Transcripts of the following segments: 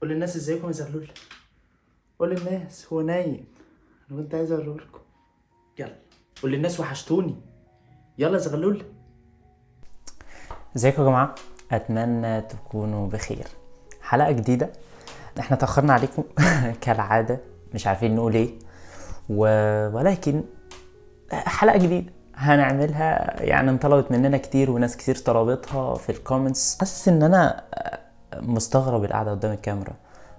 قول للناس ازيكم يا زغلول. قول للناس هو نايم. انا كنت عايز اوريهولكم. يلا قول للناس وحشتوني. يلا يا زغلول. ازيكم يا جماعة، اتمنى تكونوا بخير. حلقة جديدة. احنا تأخرنا عليكم كالعادة، مش عارفين نقول ايه ولكن حلقة جديدة هنعملها. يعني انطلبت مننا كتير وناس كتير طلبتها في الكومنتس. حاسس ان انا مستغرب القعدة قدام الكاميرا.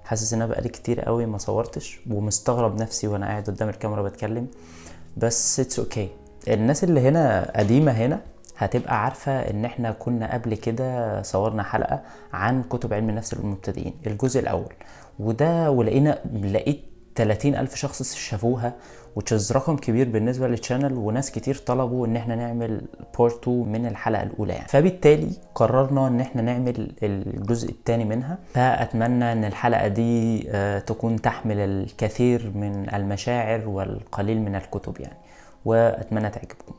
حاسس ان انا بقالي كتير قوي ما صورتش، ومستغرب نفسي وانا قاعد قدام الكاميرا بتكلم. بس اتس اوكي. الناس اللي هنا قديمة هنا هتبقى عارفة ان احنا كنا قبل كده صورنا حلقة عن كتب علم النفس للمبتدئين، الجزء الاول. لقيت 30 ألف شخص شافوها، وتشز رقم كبير بالنسبة للشانل، وناس كتير طلبوا ان احنا نعمل بارت 2 من الحلقة الاولى يعني. فبالتالي قررنا ان احنا نعمل الجزء الثاني منها. فاتمنى ان الحلقة دي تكون تحمل الكثير من المشاعر والقليل من الكتب يعني، واتمنى تعجبكم.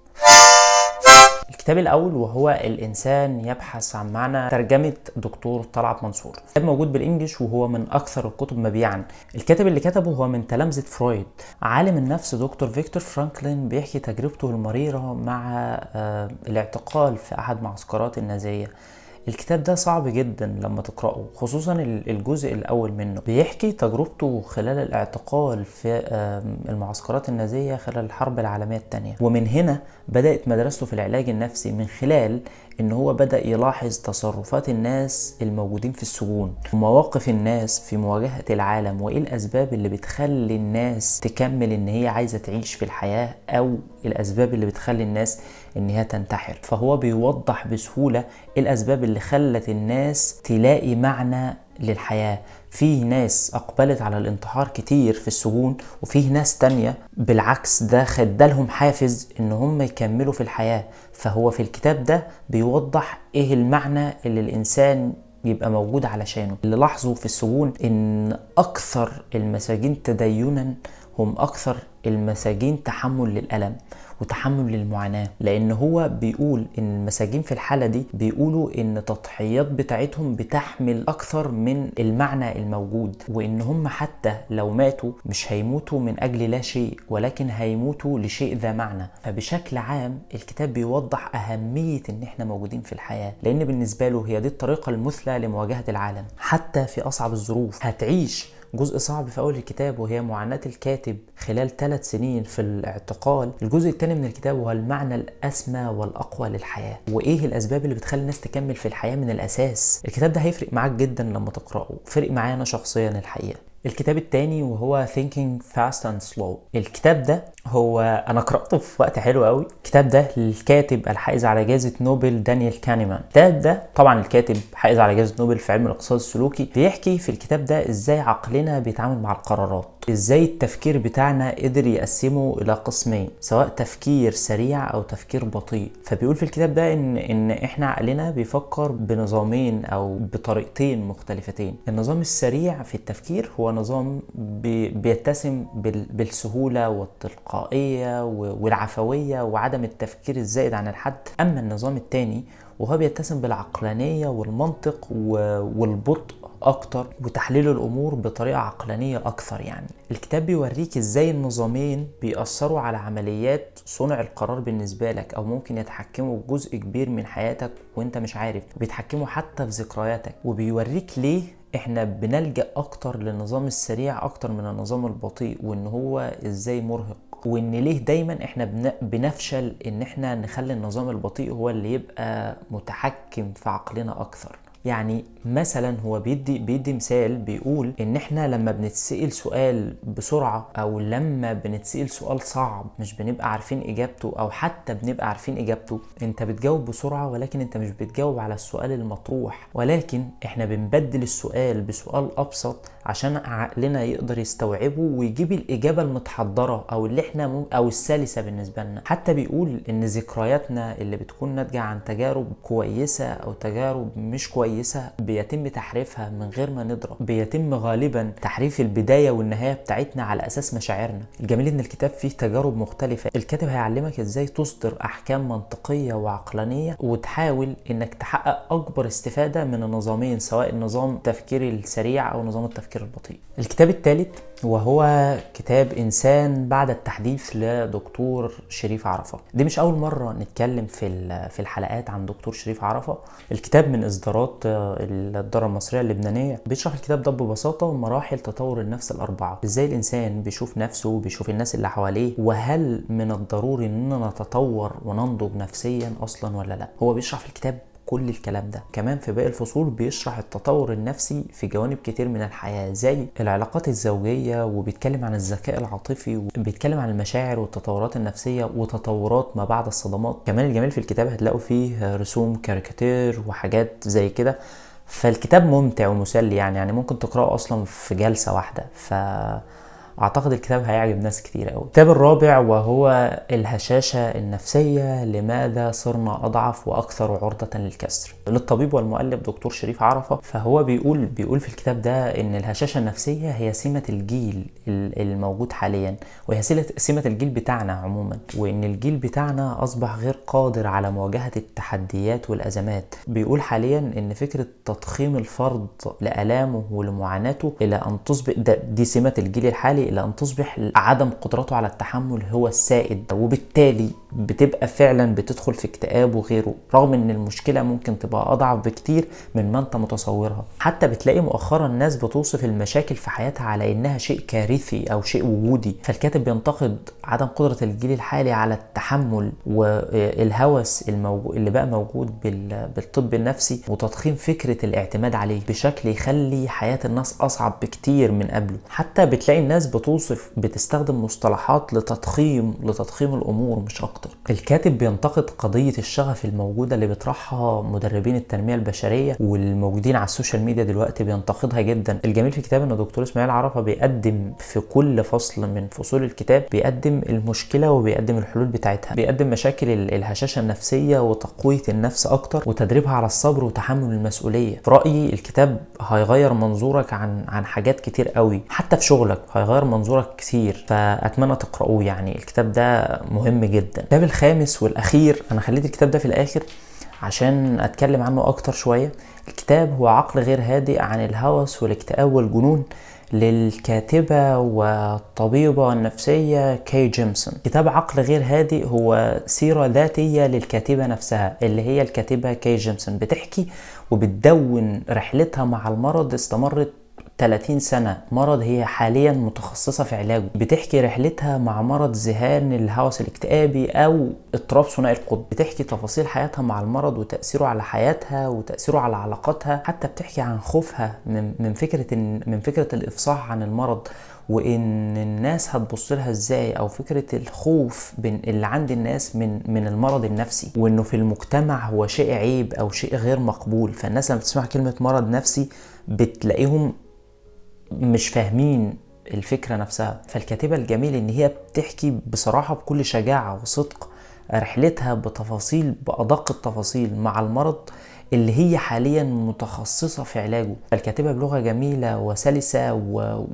الكتاب الاول وهو الانسان يبحث عن معنى، ترجمة دكتور طلعت منصور. كتاب موجود بالانجلش وهو من اكثر الكتب مبيعا. الكاتب اللي كتبه هو من تلامذة فرويد. عالم النفس دكتور فيكتور فرانكلين بيحكي تجربته المريرة مع الاعتقال في احد معسكرات النازية. الكتاب ده صعب جدا لما تقرأه، خصوصا الجزء الأول منه بيحكي تجربته خلال الاعتقال في المعسكرات النازية خلال الحرب العالمية الثانية. ومن هنا بدأت مدرسته في العلاج النفسي، من خلال ان هو بدأ يلاحظ تصرفات الناس الموجودين في السجون، ومواقف الناس في مواجهة العالم، وايه الاسباب اللي بتخلي الناس تكمل ان هي عايزة تعيش في الحياة، او الاسباب اللي بتخلي الناس ان هي تنتحر. فهو بيوضح بسهولة الاسباب اللي خلت الناس تلاقي معنى للحياة. فيه ناس اقبلت على الانتحار كتير في السجون، وفيه ناس تانية بالعكس ده خدالهم حافز ان هم يكملوا في الحياة. فهو في الكتاب ده بيوضح ايه المعنى اللي الانسان يبقى موجود علشانه. اللي لاحظوا في السجون ان اكثر المساجين تدينا هم اكثر المساجين تحمل للألم وتحمل للمعاناة، لان هو بيقول ان المساجين في الحالة دي بيقولوا ان التضحيات بتاعتهم بتحمل اكثر من المعنى الموجود، وان هم حتى لو ماتوا مش هيموتوا من اجل لا شيء، ولكن هيموتوا لشيء ذا معنى. فبشكل عام الكتاب بيوضح اهمية ان احنا موجودين في الحياة، لان بالنسبة له هي دي الطريقة المثلى لمواجهة العالم حتى في اصعب الظروف. هتعيش جزء صعب في أول الكتاب وهي معاناة الكاتب خلال 3 سنين في الاعتقال. الجزء الثاني من الكتاب هو المعنى الأسمى والأقوى للحياة، وإيه الأسباب اللي بتخلي الناس تكمل في الحياة من الأساس. الكتاب ده هيفرق معاك جدا لما تقرأه، فرق معايا أنا شخصيا الحقيقة. الكتاب التاني وهو Thinking Fast and Slow. الكتاب ده هو أنا قرأته في وقت حلو قوي. الكتاب ده للكاتب الحائز على جائزة نوبل دانيال كانيمان. الكتاب ده طبعا الكاتب حائز على جائزة نوبل في علم الاقتصاد السلوكي. بيحكي في الكتاب ده ازاي عقلنا بيتعامل مع القرارات، ازاي التفكير بتاعنا قدر يقسمه الى قسمين، سواء تفكير سريع او تفكير بطيء. فبيقول في الكتاب ده ان احنا عقلنا بيفكر بنظامين او بطريقتين مختلفتين. النظام السريع في التفكير هو نظام بيتسم بالسهولة والتلقائية والعفوية وعدم التفكير الزائد عن الحد. اما النظام الثاني وهو بيتسم بالعقلانية والمنطق والبطء اكتر، وتحليل الامور بطريقة عقلانية اكثر. يعني الكتاب بيوريك ازاي النظامين بيأثروا على عمليات صنع القرار بالنسبة لك، او ممكن يتحكموا بجزء كبير من حياتك وانت مش عارف، بيتحكموا حتى في ذكرياتك. وبيوريك ليه احنا بنلجأ اكتر للنظام السريع اكتر من النظام البطيء، وان هو ازاي مرهق، وان ليه دايما احنا بنفشل ان احنا نخلي النظام البطيء هو اللي يبقى متحكم في عقلنا اكثر. يعني مثلا هو بيدي مثال، بيقول ان احنا لما بنتسأل سؤال بسرعة، او لما بنتسأل سؤال صعب مش بنبقى عارفين اجابته، او حتى بنبقى عارفين اجابته، انت بتجاوب بسرعة ولكن انت مش بتجاوب على السؤال المطروح، ولكن احنا بنبدل السؤال بسؤال ابسط عشان عقلنا يقدر يستوعبه ويجيب الاجابة المتحضرة او اللي احنا او السلسة بالنسبة لنا. حتى بيقول ان ذكرياتنا اللي بتكون ناتجة عن تجارب كويسة او تجارب مش كويسة كويسة بيتم تحريفها من غير ما نضرب، بيتم غالبا تحريف البداية والنهاية بتاعتنا على اساس مشاعرنا. الجميل ان الكتاب فيه تجارب مختلفة، الكاتب هيعلمك ازاي تصدر احكام منطقية وعقلانية وتحاول انك تحقق اكبر استفادة من النظامين، سواء النظام التفكير السريع او نظام التفكير البطيء. الكتاب الثالث وهو كتاب إنسان بعد التحديث لدكتور شريف عرفة. دي مش أول مرة نتكلم في الحلقات عن دكتور شريف عرفة. الكتاب من إصدارات الدار المصرية اللبنانية. بيشرح الكتاب ده ببساطة مراحل تطور النفس الأربعة، إزاي الإنسان بيشوف نفسه وبيشوف الناس اللي حواليه، وهل من الضروري إننا نتطور وننضج نفسيا أصلا ولا لا. هو بيشرح في الكتاب كل الكلام ده. كمان في باقي الفصول بيشرح التطور النفسي في جوانب كتير من الحياة، زي العلاقات الزوجية، وبيتكلم عن الذكاء العاطفي، وبيتكلم عن المشاعر والتطورات النفسية وتطورات ما بعد الصدمات. كمان الجميل في الكتاب هتلاقوا فيه رسوم كاريكاتير وحاجات زي كده. فالكتاب ممتع ومسلي، يعني ممكن تقرأه أصلا في جلسة واحدة. اعتقد الكتاب هيعجب ناس كتير قوي. الكتاب الرابع وهو الهشاشة النفسية، لماذا صرنا اضعف واكثر عرضة للكسر، للطبيب والمؤلف دكتور شريف عرفة. فهو بيقول في الكتاب ده ان الهشاشة النفسية هي سمة الجيل الموجود حاليا، وهي سمة الجيل بتاعنا عموما، وان الجيل بتاعنا اصبح غير قادر على مواجهة التحديات والازمات. بيقول حاليا ان فكرة تضخيم الفرد لآلامه ولمعاناته الى ان تصبح دي سمة الجيل الحالي، الى ان تصبح عدم قدرته على التحمل هو السائد، وبالتالي بتبقى فعلا بتدخل في اكتئاب وغيره، رغم ان المشكلة ممكن تبقى اضعف بكتير من ما انت متصورها. حتى بتلاقي مؤخرا الناس بتوصف المشاكل في حياتها على انها شيء كارثي او شيء وجودي. فالكاتب بينتقد عدم قدرة الجيل الحالي على التحمل والهوس اللي بقى موجود بالطب النفسي، وتضخيم فكرة الاعتماد عليه بشكل يخلي حياة الناس اصعب بكتير من قبله. حتى بتلاقي الناس بتستخدم مصطلحات لتضخيم الامور مش اكتر. الكاتب بينتقد قضية الشغف الموجودة اللي بيطرحها مدربين التنمية البشرية والموجودين على السوشيال ميديا دلوقتي، بينتقدها جدا. الجميل في الكتاب ان دكتور اسماعيل عرفة بيقدم في كل فصل من فصول الكتاب بيقدم المشكلة وبيقدم الحلول بتاعتها، بيقدم مشاكل الهشاشة النفسية وتقوية النفس اكتر وتدريبها على الصبر وتحمل المسؤولية. في رأيي الكتاب هيغير منظورك عن حاجات كتير قوي، حتى في شغلك هيغير منظورك كتير، فأتمنى تقرأوه. يعني الكتاب ده مهم جدا. الكتاب الخامس والأخير، أنا خليت الكتاب ده في الآخر عشان أتكلم عنه أكتر شوية. الكتاب هو عقل غير هادئ عن الهوس والاكتئاب والجنون، للكاتبة والطبيبة النفسية كاي جيمسون. كتاب عقل غير هادئ هو سيرة ذاتية للكاتبة نفسها، اللي هي الكاتبة كاي جيمسون. بتحكي وبتدون رحلتها مع المرض استمرت 30 سنة، مرض هي حاليا متخصصة في علاجه. بتحكي رحلتها مع مرض ذهان الهوس الاكتئابي او اضطراب ثنائي القطب. بتحكي تفاصيل حياتها مع المرض وتأثيره على حياتها وتأثيره على علاقاتها. حتى بتحكي عن خوفها من فكرة الافصاح عن المرض، وان الناس هتبص لها ازاي، او فكرة الخوف اللي عند الناس من المرض النفسي، وانه في المجتمع هو شيء عيب او شيء غير مقبول. فالناس لما تسمع كلمة مرض نفسي بتلاقيهم مش فاهمين الفكرة نفسها. فالكاتبة الجميل ان هي بتحكي بصراحة بكل شجاعة وصدق رحلتها بأدق التفاصيل مع المرض اللي هي حاليا متخصصة في علاجه. فالكاتبة بلغة جميلة وسلسة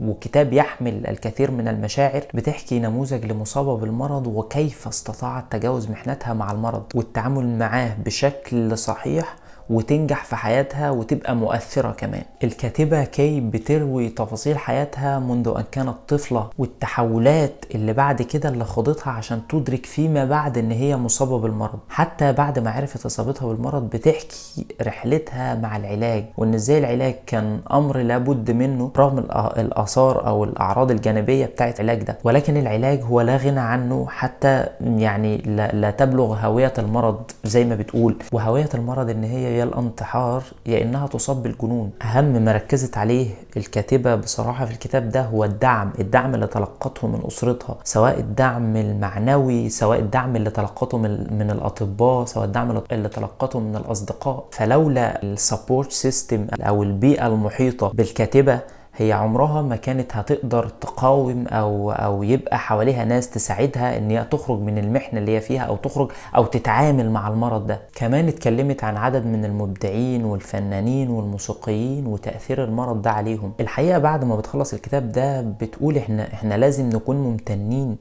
وكتاب يحمل الكثير من المشاعر. بتحكي نموذج لمصابة بالمرض وكيف استطاعت تجاوز محنتها مع المرض والتعامل معاه بشكل صحيح وتنجح في حياتها وتبقى مؤثرة كمان. الكاتبة كاي بتروي تفاصيل حياتها منذ أن كانت طفلة، والتحولات اللي بعد كده اللي خاضتها عشان تدرك فيما بعد ان هي مصابة بالمرض. حتى بعد ما عرفت اصابتها بالمرض بتحكي رحلتها مع العلاج، وان ازاي العلاج كان امر لابد منه رغم الاثار او الاعراض الجانبية بتاعت العلاج ده. ولكن العلاج هو لا غنى عنه، حتى يعني لا تبلغ هوية المرض زي ما بتقول. وهوية المرض ان هي يا الانتحار يا انها تصاب بالجنون. اهم ما ركزت عليه الكاتبة بصراحة في الكتاب ده هو الدعم اللي تلقته من اسرتها، سواء الدعم المعنوي، سواء الدعم اللي تلقته من الاطباء، سواء الدعم اللي تلقته من الاصدقاء. فلولا السبورت سيستم او البيئة المحيطة بالكاتبة هي عمرها ما كانت هتقدر تقاوم او يبقى حواليها ناس تساعدها ان هي تخرج من المحنة اللي هي فيها او تخرج او تتعامل مع المرض ده. كمان اتكلمت عن عدد من المبدعين والفنانين والموسيقيين وتأثير المرض ده عليهم. الحقيقة بعد ما بتخلص الكتاب ده بتقول احنا لازم نكون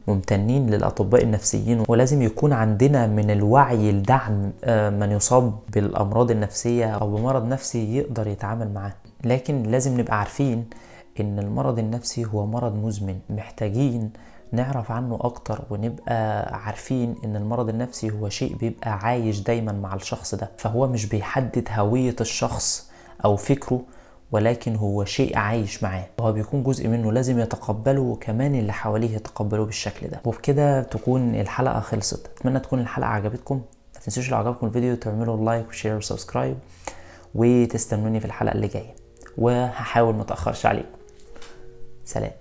ممتنين للأطباء النفسيين، ولازم يكون عندنا من الوعي لدعم من يصاب بالأمراض النفسية او بمرض نفسي يقدر يتعامل معاه. لكن لازم نبقى عارفين ان المرض النفسي هو مرض مزمن، محتاجين نعرف عنه اكتر ونبقى عارفين ان المرض النفسي هو شيء بيبقى عايش دايما مع الشخص ده، فهو مش بيحدد هوية الشخص او فكره، ولكن هو شيء عايش معاه وهو بيكون جزء منه، لازم يتقبله وكمان اللي حواليه يتقبلوه بالشكل ده. وبكده تكون الحلقة خلصت. اتمنى تكون الحلقة عجبتكم. ما تنسوش لو عجبكم الفيديو تعملوا لايك وشير وسبسكرايب، وتستنوني في الحلقة اللي جاية، وهحاول ما اتأخرش عليكم. سلام.